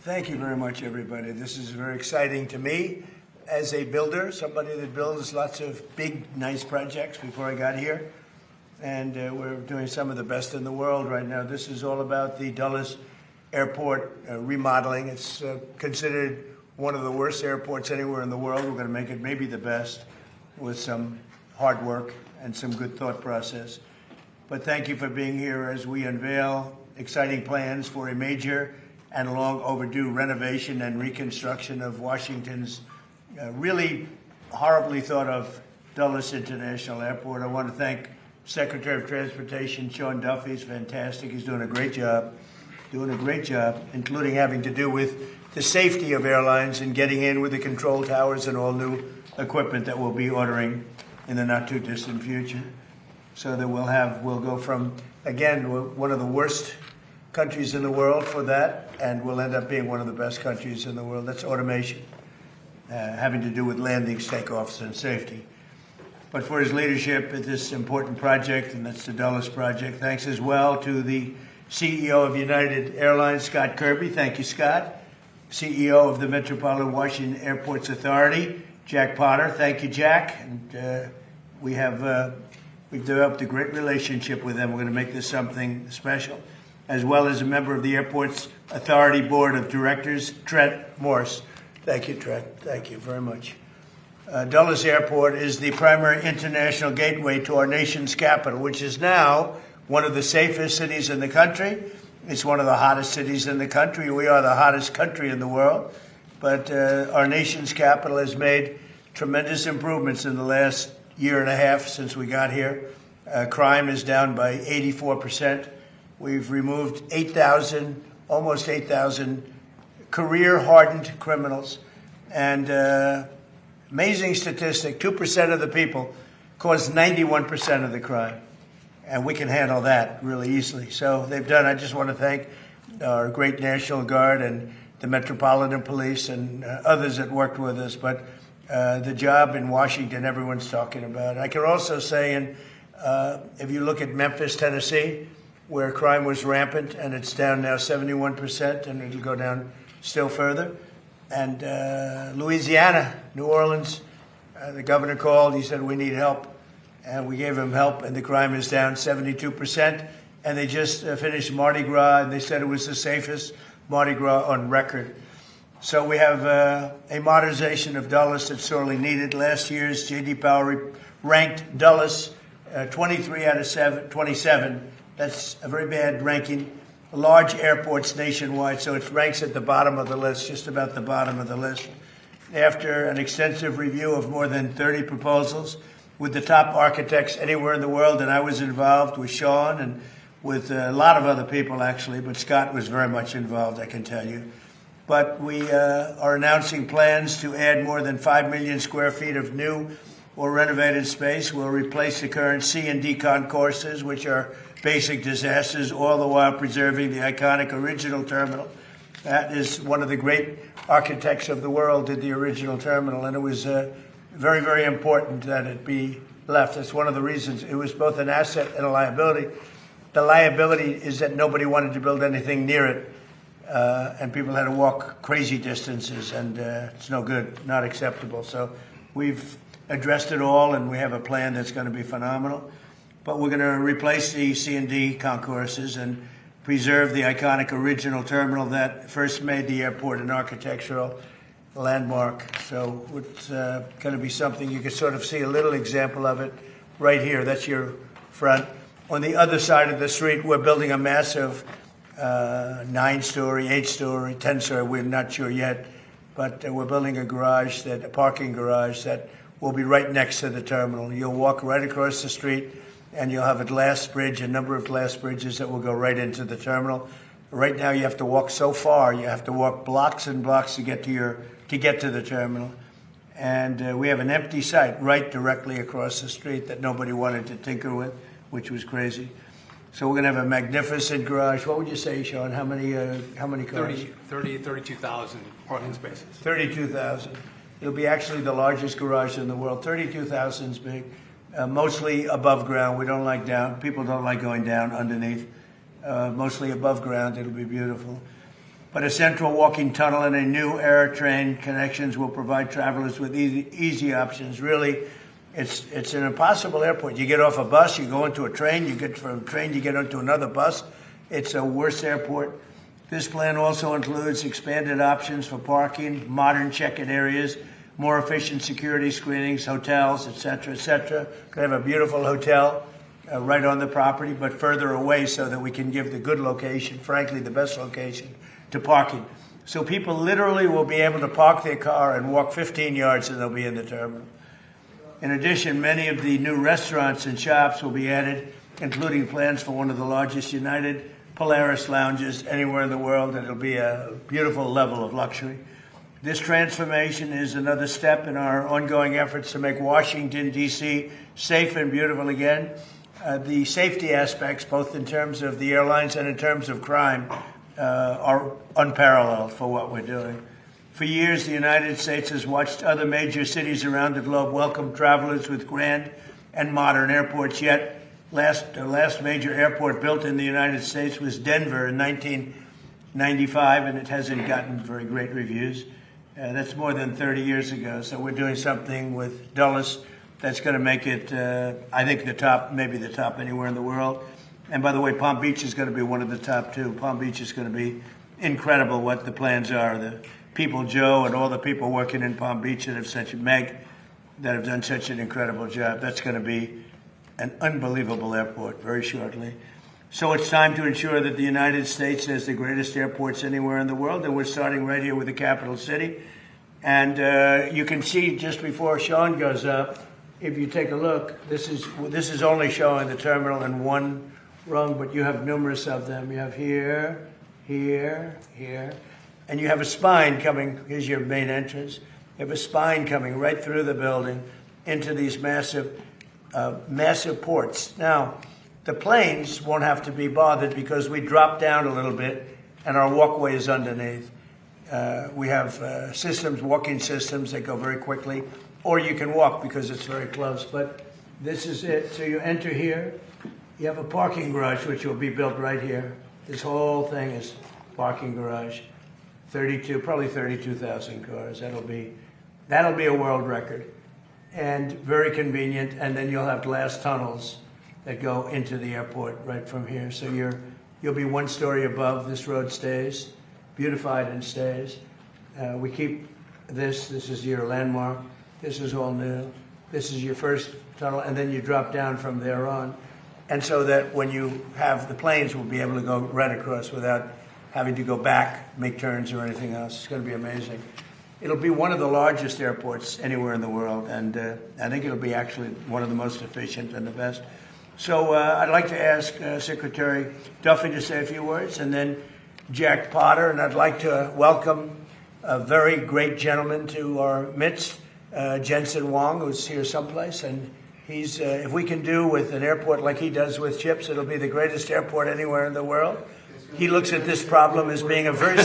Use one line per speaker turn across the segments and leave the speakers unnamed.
Thank you very much, everybody. This is very exciting to me as a builder, somebody that builds lots of big, nice projects before I got here. And we're doing some of the best in the world right now. This is all about the Dulles Airport remodeling. It's considered one of the worst airports anywhere in the world. We're going to make it maybe the best with some hard work and some good thought process. But thank you for being here as we unveil exciting plans for a major and long overdue renovation and reconstruction of Washington's really horribly thought of Dulles International Airport. I want to thank Secretary of Transportation Sean Duffy. He's fantastic. He's doing a great job, including having to do with the safety of airlines and getting in with the control towers and all new equipment that we'll be ordering in the not too distant future. So that we'll go from, again, one of the worst countries in the world for that, and we'll end up being one of the best countries in the world. That's automation, having to do with landings, takeoffs, and safety. But for his leadership at this important project, and that's the Dulles project, thanks as well to the CEO of United Airlines, Scott Kirby. Thank you, Scott. CEO of the Metropolitan Washington Airports Authority, Jack Potter. Thank you, Jack. And we've developed a great relationship with them. We're going to make this something special. As well as a member of the Airports Authority Board of Directors, Trent Morse. Thank you, Trent. Thank you very much. Dulles Airport is the primary international gateway to our nation's capital, which is now one of the safest cities in the country. It's one of the hottest cities in the country. We are the hottest country in the world. But our nation's capital has made tremendous improvements in the last year and a half since we got here. Crime is down by 84%. We've removed almost 8,000 career-hardened criminals. And amazing statistic, 2% of the people cause 91% of the crime. And we can handle that really easily. So they've done, I just want to thank our great National Guard and the Metropolitan Police and others that worked with us. But the job in Washington, everyone's talking about. I can also say, if you look at Memphis, Tennessee, where crime was rampant, and it's down now 71%, and it'll go down still further. And Louisiana, New Orleans, the governor called. He said, we need help. And we gave him help, and the crime is down 72%. And they just finished Mardi Gras, and they said it was the safest Mardi Gras on record. So we have a modernization of Dulles that's sorely needed. Last year's J.D. Power ranked Dulles 23 out of 27. That's a very bad ranking. Large airports nationwide, so it ranks at the bottom of the list, just about the bottom of the list. After an extensive review of more than 30 proposals with the top architects anywhere in the world, and I was involved with Sean and with a lot of other people, actually, but Scott was very much involved, I can tell you. But we are announcing plans to add more than 5 million square feet of new or renovated space. We'll replace the current C and D concourses, which are basic disasters, all the while preserving the iconic original terminal. That is one of the great architects of the world did the original terminal, and it was very, very important that it be left. That's one of the reasons. It was both an asset and a liability. The liability is that nobody wanted to build anything near it, and people had to walk crazy distances, and it's no good, not acceptable. So we've addressed it all, and we have a plan that's going to be phenomenal. But we're going to replace the C&D concourses and preserve the iconic original terminal that first made the airport an architectural landmark. So it's going to be something you can sort of see a little example of it right here. That's your front. On the other side of the street, we're building a massive 9-story, 8-story, 10-story. We're not sure yet, but we're building a parking garage that will be right next to the terminal. You'll walk right across the street, and you'll have a number of glass bridges that will go right into the terminal. Right now, you have to walk so far. You have to walk blocks and blocks to get to the terminal. And we have an empty site right directly across the street that nobody wanted to tinker with, which was crazy. So we're going to have a magnificent garage. What would you say, Sean? How many cars?
32,000 parking spaces.
32,000. It'll be actually the largest garage in the world. 32,000 is big. Mostly above ground. We don't like down. People don't like going down underneath. Mostly above ground. It'll be beautiful. but a central walking tunnel and a new air train connections will provide travelers with easy options. Really, it's an impossible airport. You get off a bus, you go into a train, you get from a train, you get onto another bus. It's a worse airport. This plan also includes expanded options for parking, modern check-in areas, more efficient security screenings, hotels, et cetera, et cetera. We have a beautiful hotel right on the property, but further away so that we can give the good location, frankly, the best location, to parking. So people literally will be able to park their car and walk 15 yards and they'll be in the terminal. In addition, many of the new restaurants and shops will be added, including plans for one of the largest United Polaris lounges anywhere in the world. It'll be a beautiful level of luxury. This transformation is another step in our ongoing efforts to make Washington, D.C. safe and beautiful again. The safety aspects, both in terms of the airlines and in terms of crime, are unparalleled for what we're doing. For years, the United States has watched other major cities around the globe welcome travelers with grand and modern airports, yet the last major airport built in the United States was Denver in 1995, and it hasn't gotten very great reviews. That's more than 30 years ago, so we're doing something with Dulles that's going to make it, I think, the top, maybe the top anywhere in the world. And by the way, Palm Beach is going to be one of the top too. Palm Beach is going to be incredible what the plans are. The people, Joe, and all the people working in Palm Beach that have done such an incredible job. That's going to be an unbelievable airport very shortly. So it's time to ensure that the United States has the greatest airports anywhere in the world, and we're starting right here with the capital city. And you can see just before Sean goes up, if you take a look, this is only showing the terminal in one rung, but you have numerous of them. You have here, here, here, and you have a spine coming. Here's your main entrance. You have a spine coming right through the building into these massive ports. Now, the planes won't have to be bothered because we drop down a little bit and our walkway is underneath. We have walking systems that go very quickly, or you can walk because it's very close. But this is it. So you enter here. You have a parking garage, which will be built right here. This whole thing is parking garage. Probably 32,000 cars. That'll be a world record. And very convenient. And then you'll have glass tunnels that go into the airport right from here. So you'll be one story above. This road stays, beautified and stays. We keep this. This is your landmark. This is all new. This is your first tunnel, and then you drop down from there on. And so that when you have the planes, we'll be able to go right across without having to go back, make turns or anything else. It's going to be amazing. It'll be one of the largest airports anywhere in the world, and I think it'll be actually one of the most efficient and the best. So I'd like to ask Secretary Duffy to say a few words, and then Jack Potter, and I'd like to welcome a very great gentleman to our midst, Jensen Wong, who's here someplace, and he's, if we can do with an airport like he does with chips, it'll be the greatest airport anywhere in the world. He looks at this problem as being a very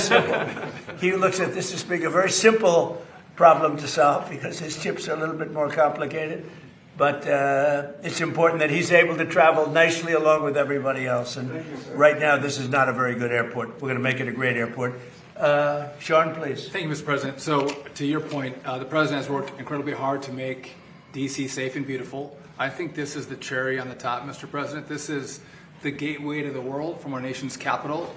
simple, problem to solve because his chips are a little bit more complicated. But it's important that he's able to travel nicely along with everybody else. And right now, this is not a very good airport. We're going to make it a great airport. Sean, please.
Thank you, Mr. President. So, to your point, the President has worked incredibly hard to make D.C. safe and beautiful. I think this is the cherry on the top, Mr. President. This is the gateway to the world from our nation's capital.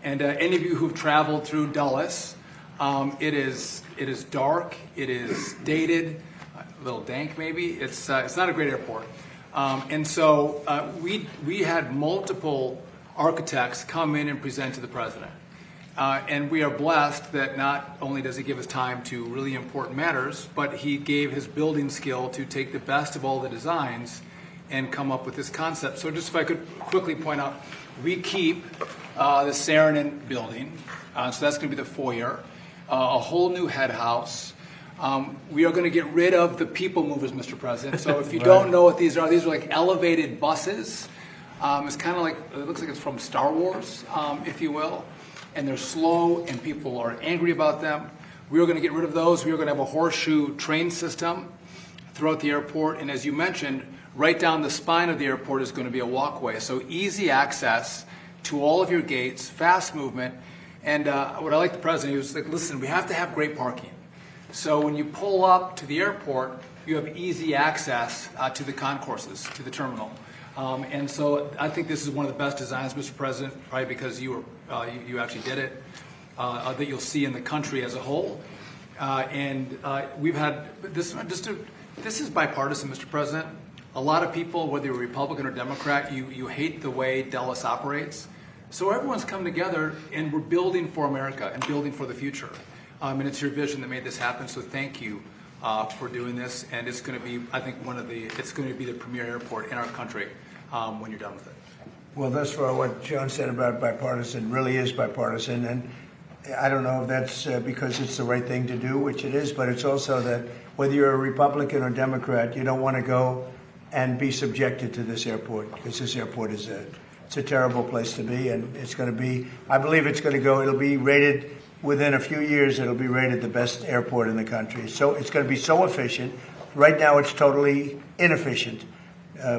And any of you who've traveled through Dulles, it is dark, it is dated, a little dank maybe. It's not a great airport. And so we had multiple architects come in and present to the President. And we are blessed that not only does he give us time to really important matters, but he gave his building skill to take the best of all the designs and come up with this concept. So just if I could quickly point out, we keep the Saarinen building, so that's going to be the foyer, a whole new head house. We are going to get rid of the people movers, Mr. President. So if you don't know what these are like elevated buses. It's kind of like, it looks like it's from Star Wars, if you will. And they're slow and people are angry about them. We are going to get rid of those. We are going to have a horseshoe train system throughout the airport. And as you mentioned, right down the spine of the airport is going to be a walkway. So easy access to all of your gates, fast movement. And what I like the president, he was like, listen, we have to have great parking. So when you pull up to the airport, you have easy access to the concourses, to the terminal. And so I think this is one of the best designs, Mr. President, probably because you actually did it, that you'll see in the country as a whole. We've had this. This is bipartisan, Mr. President. A lot of people, whether you're Republican or Democrat, you hate the way Dulles operates. So everyone's come together, and we're building for America and building for the future. And it's your vision that made this happen. So thank you for doing this. And it's going to be, I think, it's going to be the premier airport in our country when you're done with it.
Well, thus far, what John said about bipartisan really is bipartisan, and I don't know if that's because it's the right thing to do, which it is, but it's also that whether you're a Republican or Democrat, you don't want to go and be subjected to this airport, because this airport is it's a terrible place to be, and it's going to be, I believe it's going to go, it'll be rated, within a few years, it'll be rated the best airport in the country. So it's going to be so efficient. Right now, it's totally inefficient.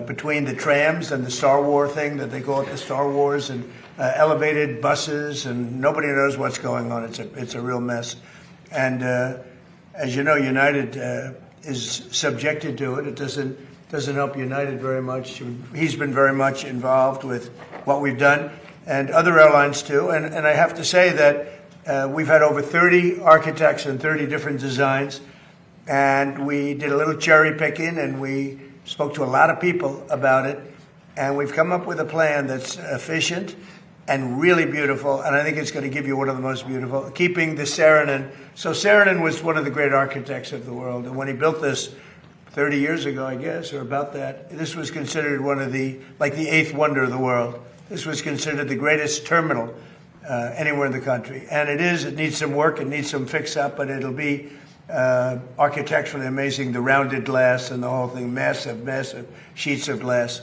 Between the trams and the Star Wars thing that they call it, the Star Wars, and elevated buses, and nobody knows what's going on. It's a real mess. And as you know, United is subjected to it. It doesn't help United very much. He's been very much involved with what we've done, and other airlines too. And I have to say that we've had over 30 architects and 30 different designs, and we did a little cherry picking, and we spoke to a lot of people about it, and we've come up with a plan that's efficient and really beautiful, and I think it's going to give you one of the most beautiful, keeping the Saarinen. So Saarinen was one of the great architects of the world, and when he built this 30 years ago, I guess, or about that, this was considered one of the eighth wonder of the world. This was considered the greatest terminal anywhere in the country, and it is. It needs some work, it needs some fix-up, but it'll be architecturally amazing, the rounded glass and the whole thing, massive sheets of glass.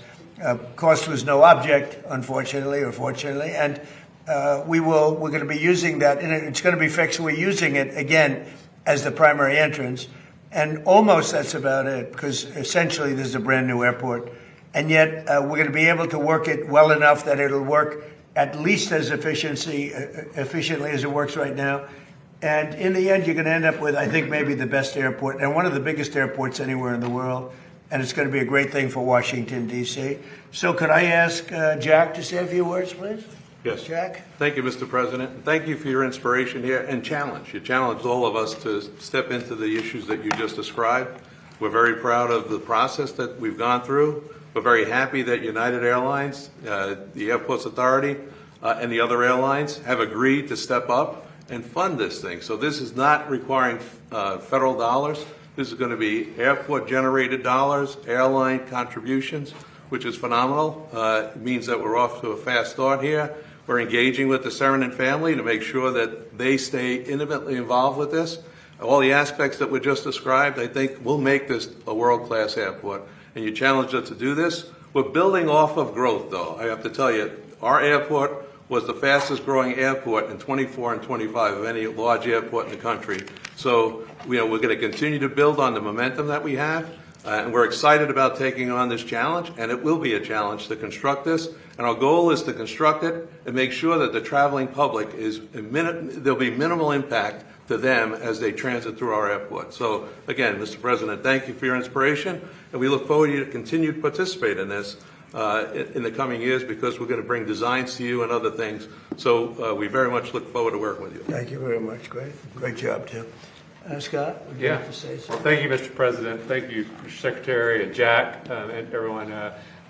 Cost was no object, unfortunately or fortunately, and we're going to be using that, and it's going to be fixed. We're using it again as the primary entrance, and almost that's about it, because essentially this is a brand new airport, and yet we're going to be able to work it well enough that it'll work at least as efficiently as it works right now. And in the end, you're going to end up with, I think, maybe the best airport and one of the biggest airports anywhere in the world. And it's going to be a great thing for Washington, D.C. So could I ask Jack to say a few words, please?
Yes.
Jack?
Thank you, Mr. President. Thank you for your inspiration here and challenge. You challenged all of us to step into the issues that you just described. We're very proud of the process that we've gone through. We're very happy that United Airlines, the Airports Authority, and the other airlines have agreed to step up and fund this thing. So this is not requiring federal dollars. This is going to be airport-generated dollars, airline contributions, which is phenomenal. It means that we're off to a fast start here. We're engaging with the Saarinen family to make sure that they stay intimately involved with this. All the aspects that were just described, I think, will make this a world-class airport. And you challenged us to do this. We're building off of growth, though. I have to tell you, our airport was the fastest growing airport in 24 and 25 of any large airport in the country. So we're going to continue to build on the momentum that we have, and we're excited about taking on this challenge, and it will be a challenge to construct this. And our goal is to construct it and make sure that the traveling public there'll be minimal impact to them as they transit through our airport. So again, Mr. President, thank you for your inspiration, and we look forward to you to continue to participate in this in the coming years, because we're going to bring designs to you and other things. So we very much look forward to working with you.
Thank you very much. Great job, Tim. Scott, would you like to say something?
Thank you, Mr. President. Thank you, Mr. Secretary and Jack and everyone.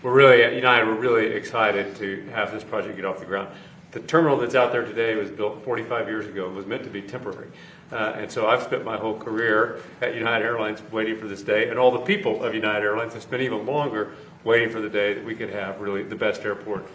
We're really, at United, we're really excited to have this project get off the ground. The terminal that's out there today was built 45 years ago and was meant to be temporary. And so I've spent my whole career at United Airlines waiting for this day, and all the people of United Airlines have spent even longer waiting for the day that we could have really the best airport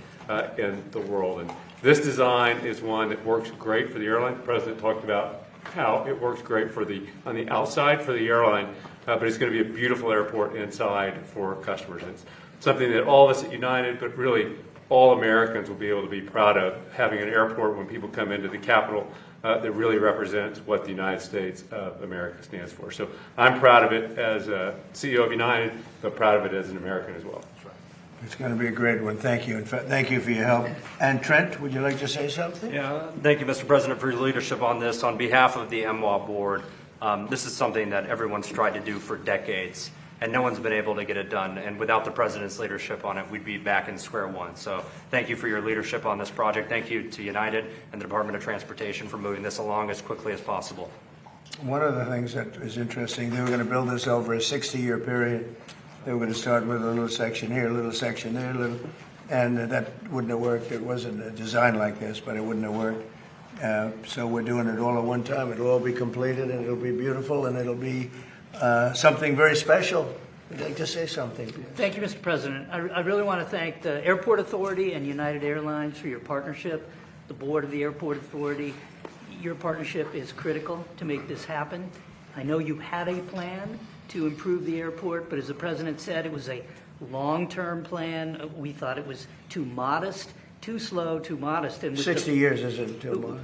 in the world. And this design is one that works great for the airline. The President talked about how it works great on the outside for the airline, but it's going to be a beautiful airport inside for customers. It's something that all of us at United, but really all Americans, will be able to be proud of, having an airport when people come into the capital that really represents what the United States of America stands for. So I'm proud of it as a CEO of United, but proud of it as an American as well.
It's going to be a great one. Thank you. In fact, thank you for your help. And Trent, would you like to say something?
Yeah, thank you, Mr. President, for your leadership on this. On behalf of the MWA board, this is something that everyone's tried to do for decades, and no one's been able to get it done. And without the president's leadership on it, we'd be back in square one. So thank you for your leadership on this project. Thank you to United and the Department of Transportation for moving this along as quickly as possible.
One of the things that is interesting, they were going to build this over a 60-year period. They were going to start with a little section here, a little section there, and that wouldn't have worked. It wasn't a design like this, but it wouldn't have worked. So we're doing it all at one time. It'll all be completed, and it'll be beautiful, and it'll be something very special. Would you like to say something?
Thank you, Mr. President. I really want to thank the Airport Authority and United Airlines for your partnership, the board of the Airport Authority. Your partnership is critical to make this happen. I know you had a plan to improve the airport, but as the president said, it was a long-term plan. We thought it was too modest, too slow, too modest. And with
60 years isn't too long.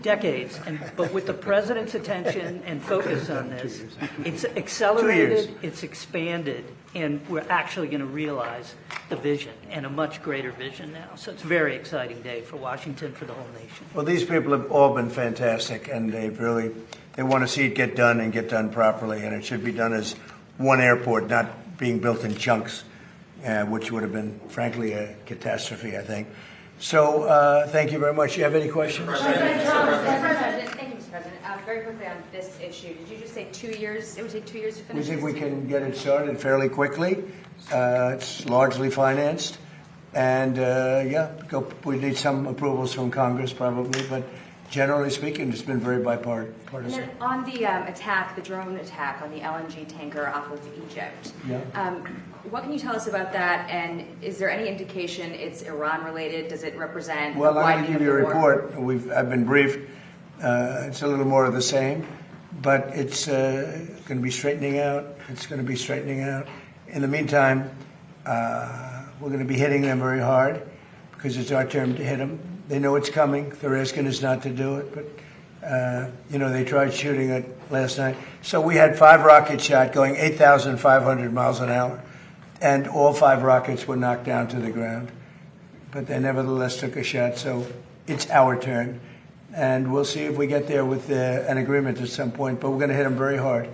decades. But with the president's attention and focus on this, it's
2
accelerated,
years.
it's expanded, and we're actually going to realize the vision, and a much greater vision now. So it's a very exciting day for Washington, for the whole nation.
Well, these people have all been fantastic, and they want to see it get done and get done properly, and it should be done as one airport, not being built in chunks, which would have been, frankly, a catastrophe, I think. So thank you very much. You have any questions?
Thank you, Mr. President. Very quickly on this issue, did you just say 2 years? It would take 2 years to
We
finish
think
this?
we can get it started fairly quickly. It's largely financed. And, we need some approvals from Congress probably, but generally speaking, it's been very
And
bipartisan.
then on the attack, the drone attack on the LNG tanker off of Egypt,
Yeah.
what can you tell us about that? And is there any indication it's Iran-related? Does it represent
Well, I'm going
widening
to give
of
you a
the war?
report. I've been briefed. It's a little more of the same, but it's going to be straightening out. It's going to be straightening out. In the meantime, we're going to be hitting them very hard because it's our turn to hit them. They know it's coming. They're asking us not to do it, but they tried shooting it last night. So we had 5 rockets shot going 8,500 miles an hour, and all 5 rockets were knocked down to the ground. But they nevertheless took a shot, so it's our turn. And we'll see if we get there with an agreement at some point, but we're going to hit them very hard.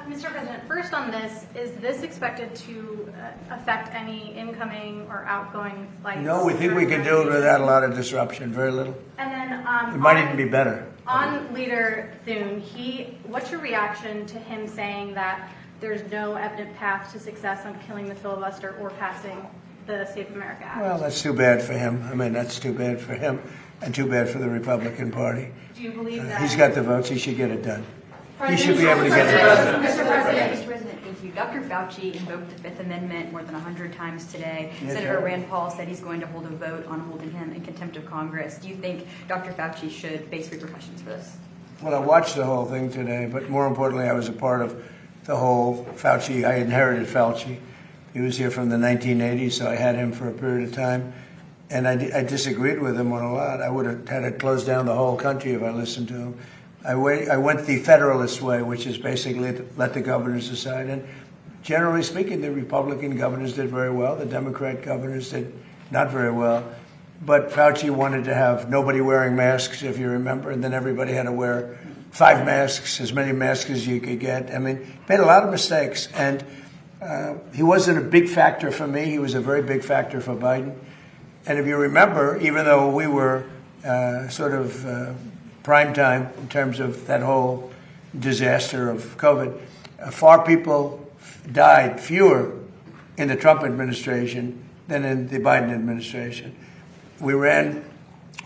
Mr. President, first on this, is this expected to affect any incoming or outgoing flights?
No, we think we can do it without a lot of disruption, very little.
And then
It might even be better.
On Leader Thune, what's your reaction to him saying that there's no evident path to success on killing the filibuster or passing the Safe America Act?
Well, that's too bad for him. I mean, that's too bad for him and too bad for the Republican Party.
Do you believe that?
He's got the votes. He should get it done. He should be able to get it done.
Mr. President, thank you. Dr. Fauci invoked the Fifth Amendment more than 100 times today.
Yes,
Senator
sir.
Rand Paul said he's going to hold a vote on holding him in contempt of Congress. Do you think Dr. Fauci should face repercussions for this?
Well, I watched the whole thing today, but more importantly, I was a part of the whole Fauci. I inherited Fauci. He was here from the 1980s, so I had him for a period of time. And I disagreed with him on a lot. I would have had to close down the whole country if I listened to him. I went the Federalist way, which is basically to let the governors decide. And generally speaking, the Republican governors did very well. The Democrat governors did not very well. But Fauci wanted to have nobody wearing masks, if you remember, and then everybody had to wear 5 masks, as many masks as you could get. I mean, made a lot of mistakes. And he wasn't a big factor for me. He was a very big factor for Biden. And if you remember, even though we were prime time in terms of that whole disaster of COVID, far people died, fewer in the Trump administration than in the Biden administration. We ran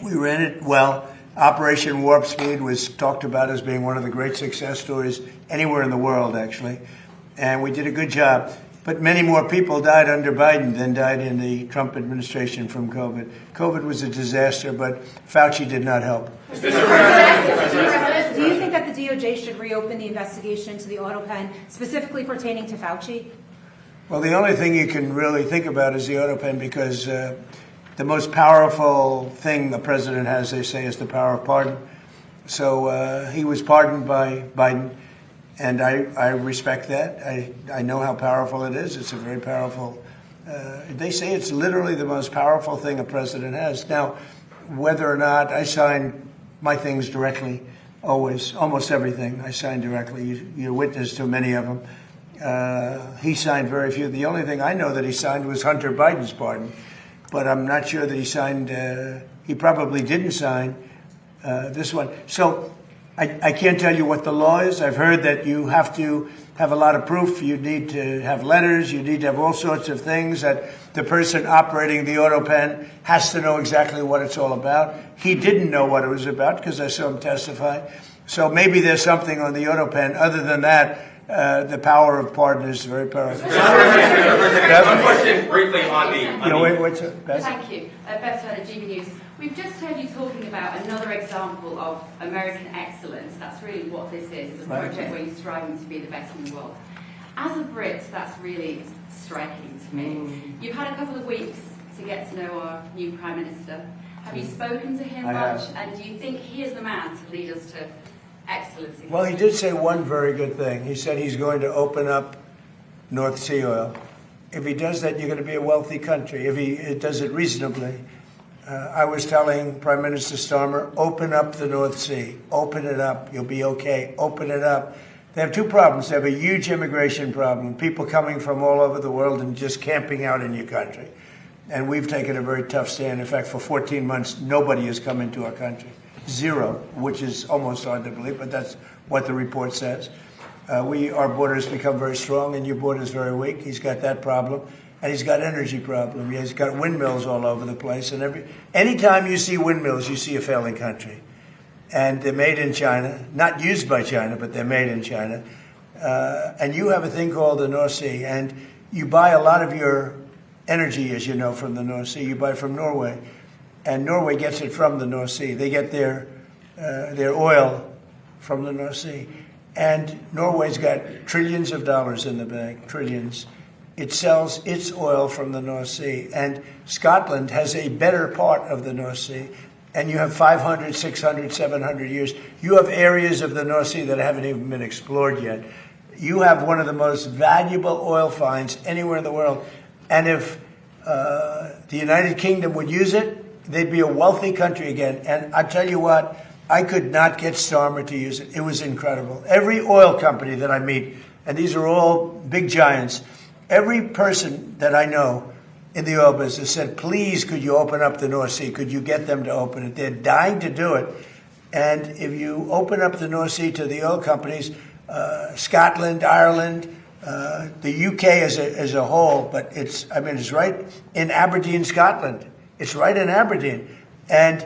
it well. Operation Warp Speed was talked about as being one of the great success stories anywhere in the world, actually. And we did a good job. But many more people died under Biden than died in the Trump administration from COVID. COVID was a disaster, but Fauci did not help.
Mr. President, do you think that the DOJ should reopen the investigation into the auto pen, specifically pertaining to Fauci?
Well, the only thing you can really think about is the auto pen, because the most powerful thing the president has, they say, is the power of pardon. So he was pardoned by Biden. And I respect that. I know how powerful it is. It's a very powerful They say it's literally the most powerful thing a president has. Now, whether or not I sign my things directly, always, almost everything I sign directly. You're witness to many of them. He signed very few. The only thing I know that he signed was Hunter Biden's pardon, but I'm not sure that he signed. He probably didn't sign this one. So I can't tell you what the law is. I've heard that you have to have a lot of proof. You need to have letters. You need to have all sorts of things that the person operating the auto pen has to know exactly what it's all about. He didn't know what it was about because I saw him testify. So maybe there's something on the auto pen. Other than that, the power of pardon is very powerful.
One question briefly on the...
what's it? Beth?
Thank you. Beth Turner, GB News. We've just heard you talking about another example of American excellence. That's really what this is a project where you're striving to be the best in the world. As a Brit, that's really striking to me. You've had a couple of weeks to get to know our new Prime Minister. Have you spoken to him much? And do you think he is the man to lead us to excellence?
Well, he did say one very good thing. He said he's going to open up North Sea oil. If he does that, you're going to be a wealthy country. If he does it reasonably. I was telling Prime Minister Starmer, open up the North Sea. Open it up. You'll be okay. Open it up. They have two problems. They have a huge immigration problem, people coming from all over the world and just camping out in your country. And we've taken a very tough stand. In fact, for 14 months, nobody has come into our country. Zero, which is almost hard to believe, but that's what the report says. Our borders become very strong, and your border is very weak. He's got that problem. And he's got energy problem. He's got windmills all over the place. And anytime you see windmills, you see a failing country. And they're made in China, not used by China, but they're made in China. And you have a thing called the North Sea. And you buy a lot of your energy, as you know, from the North Sea. You buy it from Norway. And Norway gets it from the North Sea. They get their oil from the North Sea. And Norway's got trillions of dollars in the bank, trillions. It sells its oil from the North Sea. And Scotland has a better part of the North Sea. And you have 500, 600, 700 years. You have areas of the North Sea that haven't even been explored yet. You have one of the most valuable oil finds anywhere in the world. And if the United Kingdom would use it, they'd be a wealthy country again. And I tell you what, I could not get Starmer to use it. It was incredible. Every oil company that I meet, and these are all big giants, every person that I know in the oil business said, please, could you open up the North Sea? Could you get them to open it? They're dying to do it. And if you open up the North Sea to the oil companies, Scotland, Ireland, the UK as a whole, but it's right in Aberdeen, Scotland. It's right in Aberdeen. And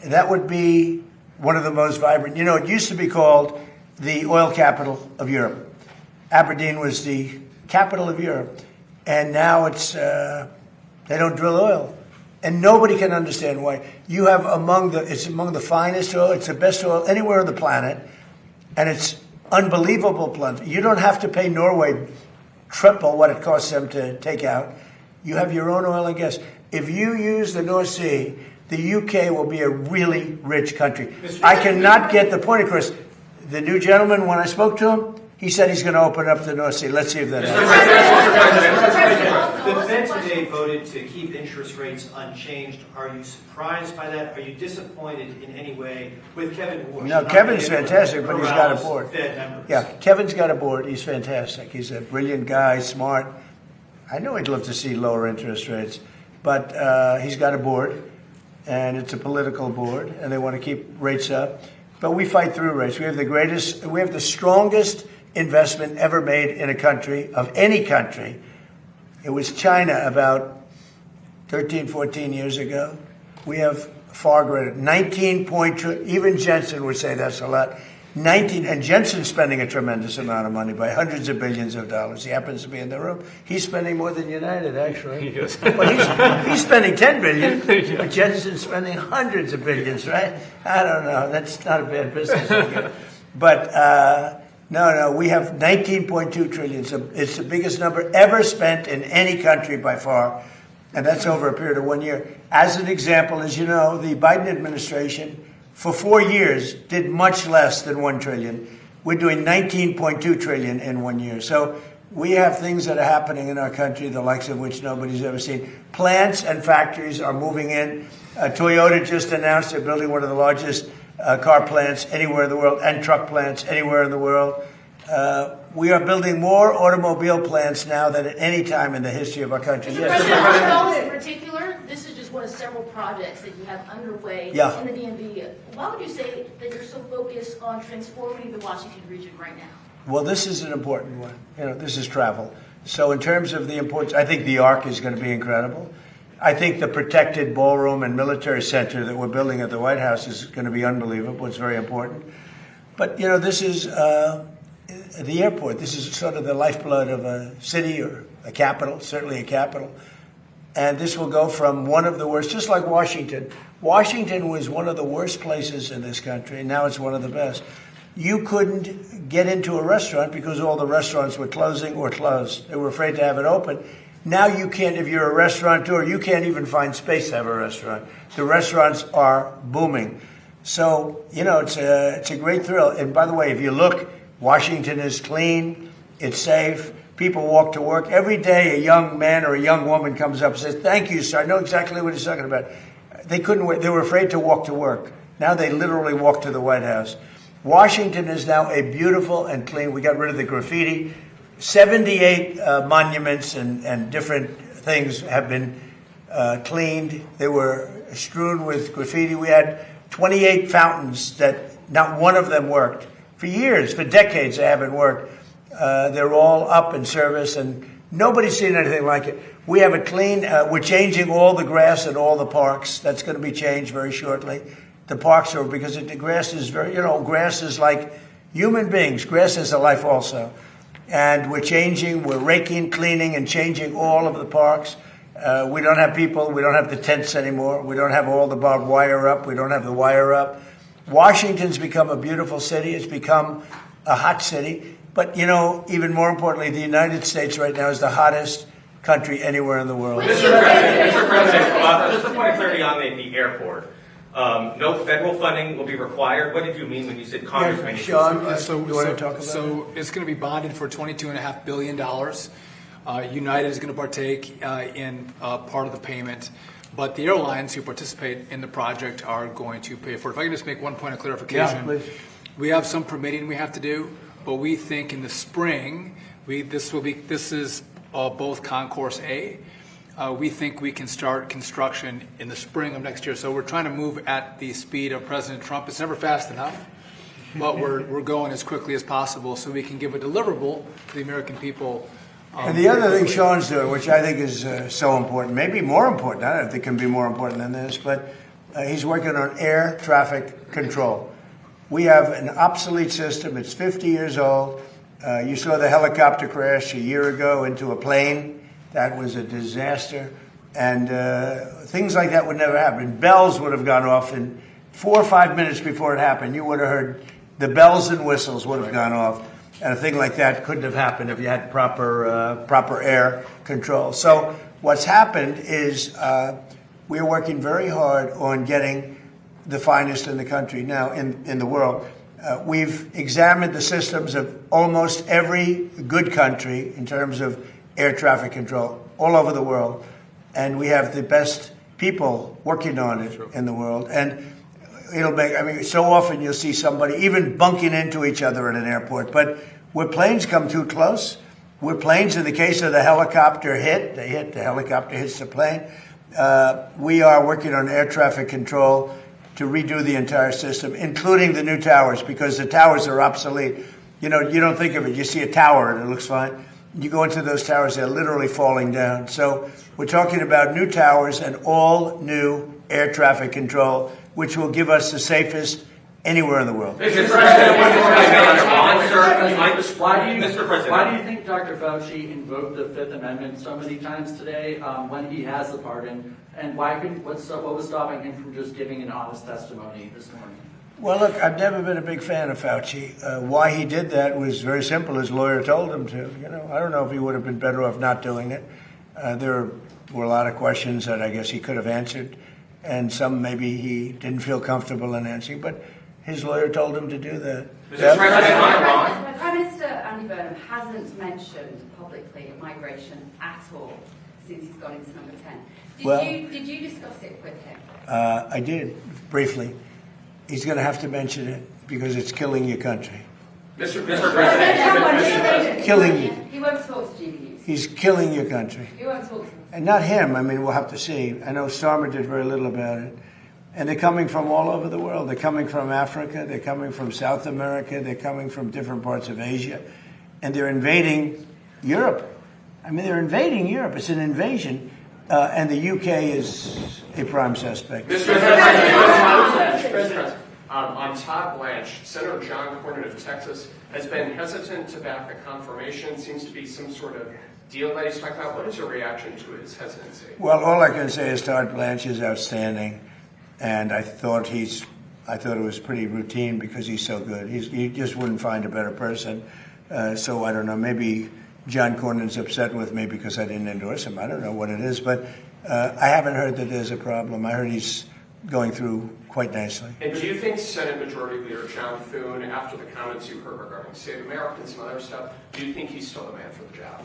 that would be one of the most vibrant. You know, it used to be called the oil capital of Europe. Aberdeen was the capital of Europe, and now it's they don't drill oil, and nobody can understand why. You have it's among the finest oil, it's the best oil anywhere on the planet, and it's unbelievable plenty. You don't have to pay Norway triple what it costs them to take out. You have your own oil and gas. If you use the North Sea, the UK will be a really rich country. I cannot get the point across. The new gentleman, when I spoke to him, he said he's going to open up the North Sea. Let's see if that happens.
The Fed today voted to keep interest rates unchanged. Are you surprised by that? Are you disappointed in any way with Kevin Warsh?
No, Kevin's fantastic, but he's got a board.
Fed members?
Yeah, Kevin's got a board. He's fantastic. He's a brilliant guy, smart. I know he'd love to see lower interest rates, but he's got a board, and it's a political board, and they want to keep rates up. But we fight through rates. We have the strongest investment ever made in a country, of any country. It was China about 13, 14 years ago. We have far greater, 19.2, even Jensen would say that's a lot. 19, and Jensen's spending a tremendous amount of money by hundreds of billions of dollars. He happens to be in the room. He's spending more than United, actually. Well, he's spending 10 billion, but Jensen's spending hundreds of billions, right? I don't know. That's not a bad business. But no, we have 19.2 trillion. So it's the biggest number ever spent in any country by far, and that's over a period of 1 year. As an example, as you know, the Biden administration for 4 years did much less than 1 trillion. We're doing 19.2 trillion in 1 year. So We have things that are happening in our country, the likes of which nobody's ever seen. Plants and factories are moving in. Toyota just announced they're building one of the largest car plants anywhere in the world, and truck plants anywhere in the world. We are building more automobile plants now than at any time in the history of our country.
Mr. President, in particular, this is just one of several projects that you have underway in the DMV. Why would you say that you're so focused on transforming the Washington region right now?
Well, this is an important one. This is travel. So in terms of the importance, I think the Arc is going to be incredible. I think the protected ballroom and military center that we're building at the White House is going to be unbelievable. It's very important. But, this is the airport. This is sort of the lifeblood of a city or a capital, certainly a capital. And this will go from one of the worst, just like Washington. Washington was one of the worst places in this country, and now it's one of the best. You couldn't get into a restaurant because all the restaurants were closing or closed. They were afraid to have it open. Now you can't, if you're a restaurateur, you can't even find space to have a restaurant. The restaurants are booming. So, it's a great thrill. And by the way, if you look, Washington is clean, it's safe, people walk to work. Every day a young man or a young woman comes up and says, "Thank you, sir." I know exactly what he's talking about. They couldn't wait. They were afraid to walk to work. Now they literally walk to the White House. Washington is now a beautiful and clean. We got rid of the graffiti. 78 monuments and different things have been cleaned. They were strewn with graffiti. We had 28 fountains that not one of them worked. For years, for decades, they haven't worked. They're all up in service, and nobody's seen anything like it. We have a clean, we're changing all the grass in all the parks. That's going to be changed very shortly. The parks are, because the grass is very, grass is like human beings. Grass is a life also. And we're raking, cleaning, and changing all of the parks. We don't have people, we don't have the tents anymore. We don't have all the barbed wire up. We don't have the wire up. Washington's become a beautiful city. It's become a hot city. But, even more importantly, the United States right now is the hottest country anywhere in the world.
Mr. President, just a point of clarity on the airport. No federal funding will be required. What did you mean when you said Congress may need
Sean,
to
you want to talk about
So it's going to be bonded for $22.5 billion. United is going to partake in part of the payment, but the airlines who participate in the project are going to pay for it. If I can just make one point of clarification.
Yeah, please.
We have some permitting we have to do, but we think in the spring, this is both Concourse A. We think we can start construction in the spring of next year. So we're trying to move at the speed of President Trump. It's never fast enough, but we're going as quickly as possible so we can give a deliverable to the American people.
And the other thing Sean's doing, which I think is so important, maybe more important, I don't know if it can be more important than this, but he's working on air traffic control. We have an obsolete system. It's 50 years old. You saw the helicopter crash a year ago into a plane. That was a disaster. And things like that would never happen. Bells would have gone off in 4 or 5 minutes before it happened. You would have heard the bells and whistles would have gone off. And a thing like that couldn't have happened if you had proper air control. So what's happened is we're working very hard on getting the finest in the country now, in the world. We've examined the systems of almost every good country in terms of air traffic control all over the world. And we have the best people working on it in the world. And so often you'll see somebody even bunking into each other at an airport. But where planes come too close, where planes, in the case of the helicopter the helicopter hits the plane, we are working on air traffic control to redo the entire system, including the new towers, because the towers are obsolete. You don't think of it. You see a tower and it looks fine. You go into those towers, they're literally falling down. So we're talking about new towers and all new air traffic control, which will give us the safest anywhere in the world.
Mr. President,
why do you think Dr. Fauci invoked the Fifth Amendment so many times today when he has the pardon? And what was stopping him from just giving an honest testimony this morning?
Well, look, I've never been a big fan of Fauci. Why he did that was very simple. His lawyer told him to. I don't know if he would have been better off not doing it. There were a lot of questions that I guess he could have answered, and some maybe he didn't feel comfortable in answering, but his lawyer told him to do that.
Prime Minister Andy Burnham hasn't hasn't mentioned publicly migration at all since he's gone into number 10. Did you discuss it with him?
I did, briefly. He's going to have to mention it because it's killing your country.
Mr. President,
Killing you.
he won't talk to GB News.
He's killing your country.
He won't talk to him.
And not him. I mean, we'll have to see. I know Starmer did very little about it. And they're coming from all over the world. They're coming from Africa. They're coming from South America. They're coming from different parts of Asia. And they're invading Europe. I mean, they're invading Europe. It's an invasion. And the UK is a prime suspect.
Mr. President, on Todd Blanche, Senator John Cornyn of Texas has been hesitant to back the confirmation. Seems to be some sort of deal that he's talking about. What is your reaction to his hesitancy?
Well, all I can say is Todd Blanche is outstanding. And I thought it was pretty routine because he's so good. You just wouldn't find a better person. So I don't know, maybe John Cornyn's upset with me because I didn't endorse him. I don't know what it is, but I haven't heard that there's a problem. I heard he's going through quite nicely.
And do you think Senate Majority Leader John Thune, after the comments you heard regarding Save America and some other stuff, do you think he's still the man for the job?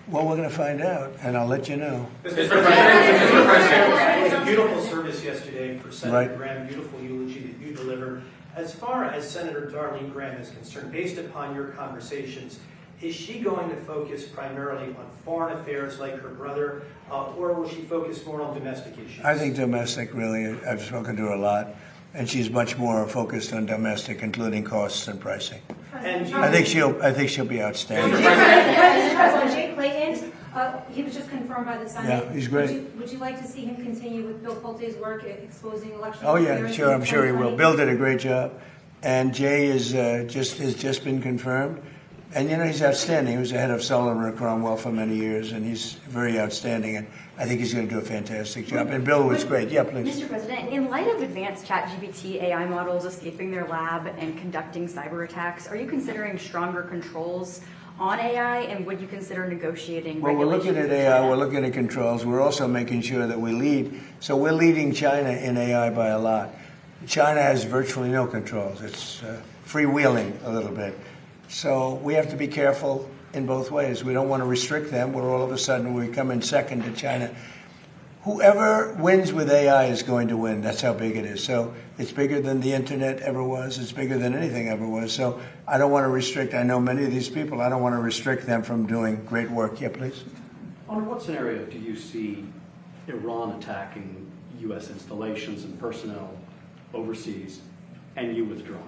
Well, we're going to find out, and I'll let you know.
Mr. President, it was a beautiful service yesterday for Senator Graham, beautiful eulogy that you delivered. As far as Senator Darlene Graham is concerned, based upon your conversations, is she going to focus primarily on foreign affairs like her brother, or will she focus more on domestic issues?
I think domestic, really. I've spoken to her a lot, and she's much more focused on domestic, including costs and pricing.
And
I think she'll be outstanding.
President Jay Clayton, he was just confirmed by the Senate.
Yeah, he's great.
Would you like to see him continue with Bill Pulte's work at exposing election
Oh yeah,
interference
sure.
in
I'm sure he will.
2020?
Bill did a great job, and Jay is has just been confirmed. And he's outstanding. He was the head of Sullivan and Cromwell for many years, and he's very outstanding. And I think he's going to do a fantastic job. And Bill was great. Yeah, please.
Mr. President, in light of advanced ChatGPT AI models escaping their lab and conducting cyber attacks, are you considering stronger controls on AI, and would you consider negotiating
Well, we're looking at
regulations with
AI.
China?
We're looking at controls. We're also making sure that we lead. So we're leading China in AI by a lot. China has virtually no controls. It's freewheeling a little bit. So we have to be careful in both ways. We don't want to restrict them, where all of a sudden we come in second to China. Whoever wins with AI is going to win. That's how big it is. So it's bigger than the internet ever was. It's bigger than anything ever was. So I don't want to restrict. I know many of these people. I don't want to restrict them from doing great work. Yeah, please.
Under what scenario do you see Iran attacking U.S. installations and personnel overseas and you withdrawing?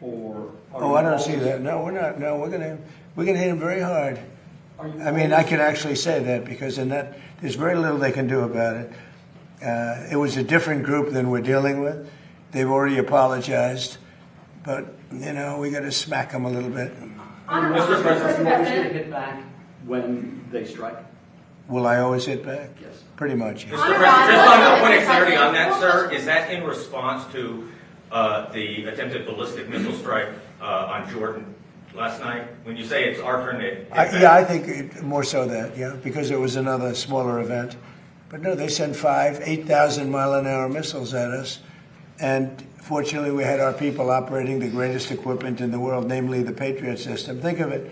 Or
I don't see that. No, we're not. No, we're gonna hit them very hard. I mean, I can actually say that because in that there's very little they can do about it. It was a different group than we're dealing with. They've already apologized, but we got to smack them a little bit.
Mr. President, will you hit back when they strike?
Will I always hit back?
Yes.
Pretty much. Yes.
Mr. President, just on a point of clarity on that, sir, is that in response to the attempted ballistic missile strike on Jordan last night? When you say it's our turn to...
I think more so that, because it was another smaller event. But no, they sent 8,000-mile-an-hour missiles at us. And fortunately, we had our people operating the greatest equipment in the world, namely the Patriot system. Think of it,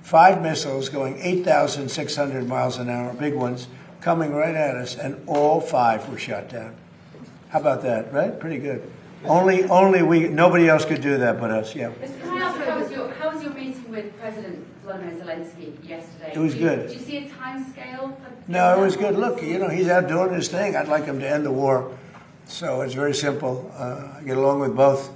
5 missiles going 8,600 miles an hour, big ones, coming right at us, and all 5 were shot down. How about that, right? Pretty good. Nobody else could do that but us, yeah.
Can I ask, how was your meeting with President Volodymyr Zelensky yesterday?
It was good.
Did you see a time scale?
No, it was good. Look, he's out doing his thing. I'd like him to end the war. So it's very simple. I get along with both.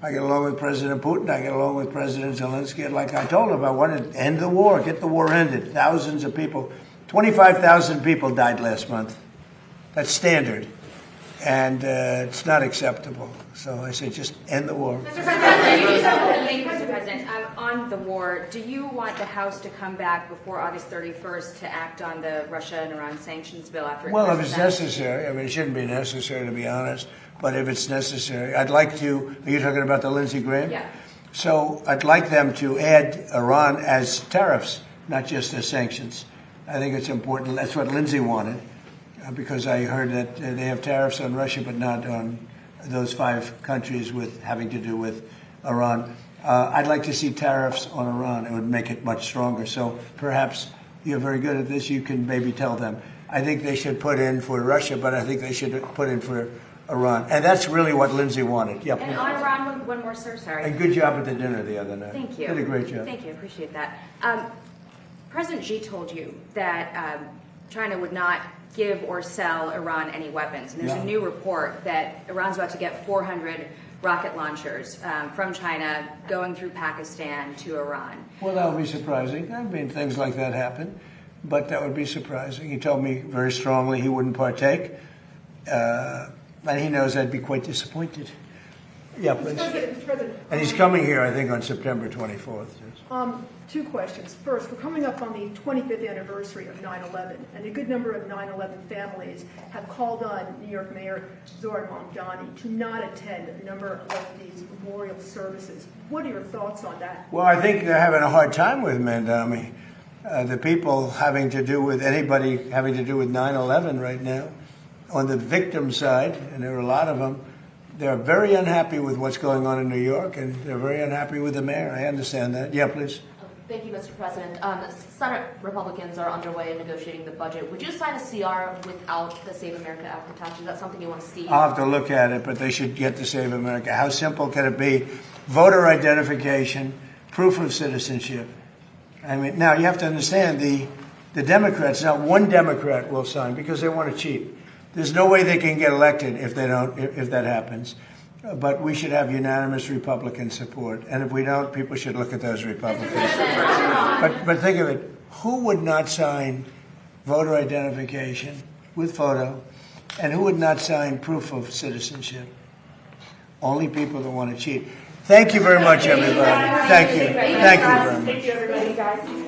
I get along with President Putin. I get along with President Zelensky. Like I told him, I wanted to end the war, get the war ended. Thousands of people, 25,000 people died last month. That's standard. And it's not acceptable. So I said, just end the war.
Mr. President, on the war, do you want the House to come back before August 31st to act on the Russia and Iran sanctions bill after it
Well, if
passes
it's
the Senate?
necessary. I mean, it shouldn't be necessary, to be honest. But if it's necessary, I'd like to. Are you talking about the Lindsey Graham?
Yeah.
So I'd like them to add Iran as tariffs, not just as sanctions. I think it's important. That's what Lindsey wanted, because I heard that they have tariffs on Russia, but not on those 5 countries with having to do with Iran. I'd like to see tariffs on Iran. It would make it much stronger. So perhaps you're very good at this. You can maybe tell them. I think they should put in for Russia, but I think they should put in for Iran. And that's really what Lindsay wanted. Yep.
And on Iran, one more, sir, sorry.
And good job at the dinner the other night.
Thank you.
Did a great job.
Thank you, appreciate that. President Xi told you that China would not give or sell Iran any weapons. And there's a new report that Iran's about to get 400 rocket launchers from China going through Pakistan to Iran.
Well, that would be surprising. I mean, things like that happen, but that would be surprising. He told me very strongly he wouldn't partake, and he knows I'd be quite disappointed. Yeah, please.
Mr. President,
And he's coming here, I think, on September 24th. Yes.
two questions. First, we're coming up on the 25th anniversary of 9/11, and a good number of 9/11 families have called on New York Mayor Zohar Mamdani to not attend a number of these memorial services. What are your thoughts on that?
Well, I think they're having a hard time with Mamdani. The people having to do with anybody having to do with 9/11 right now, on the victim side, and there are a lot of them, they're very unhappy with what's going on in New York, and they're very unhappy with the mayor. I understand that. Yeah, please.
Thank you, Mr. President. Senate Republicans are underway in negotiating the budget. Would you sign a CR without the Save America Act tax? Is that something you want to see?
I'll have to look at it, but they should get to Save America. How simple can it be? Voter identification, proof of citizenship. I mean, now you have to understand the Democrats. Not one Democrat will sign because they want to cheat. There's no way they can get elected if they don't. If that happens. But we should have unanimous Republican support. And if we don't, people should look at those Republicans. But think of it. Who would not sign voter identification with photo? And who would not sign proof of citizenship? Only people that want to cheat. Thank you very much, everybody. Thank you. Thank you very much.
Thank you, everybody.